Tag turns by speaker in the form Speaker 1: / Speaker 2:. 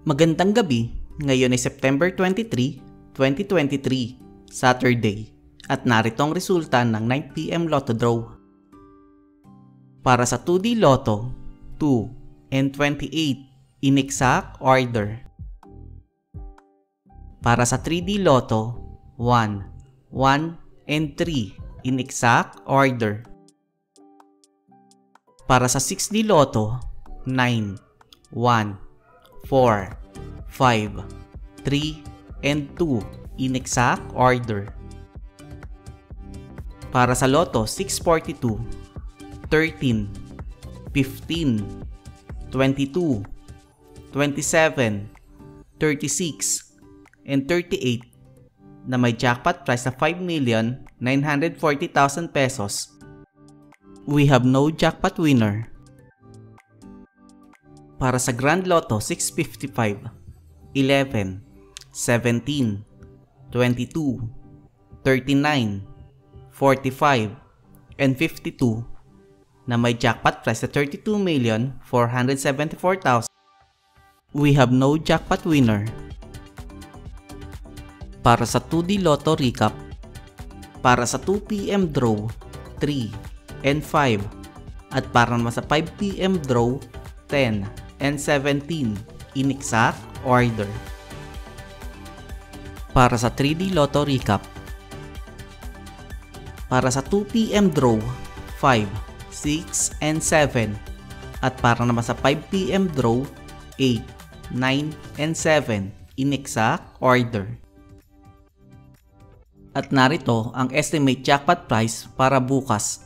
Speaker 1: Magandang gabi, ngayon ay September 23, 2023, Saturday, at narito ang resulta ng 9pm Lotto Draw. Para sa 2D Lotto, 2 and 28 in exact order. Para sa 3D Lotto, 1, 1 and 3 in exact order. Para sa 6D Lotto, 9, 1, 4, 5, 3, and 2 in exact order. Para sa Lotto 642, 13, 15, 22, 27, 36, and 38 na may jackpot price na 5,940,000 pesos. We have no jackpot winner. Para sa Grand Lotto 655, 11, 17, 22, 39, 45, and 52 na may jackpot price na 32,474,000. We have no jackpot winner. Para sa 2D Lotto Recap, para sa 2pm draw 3 and 5 at para naman sa 5pm draw 10 and 17 in exact order. Para sa 3D Lotto Recap, para sa 2pm draw 5, 6, and 7 at para naman sa 5pm draw 8, 9, and 7 in exact order. At narito ang estimate jackpot price para bukas,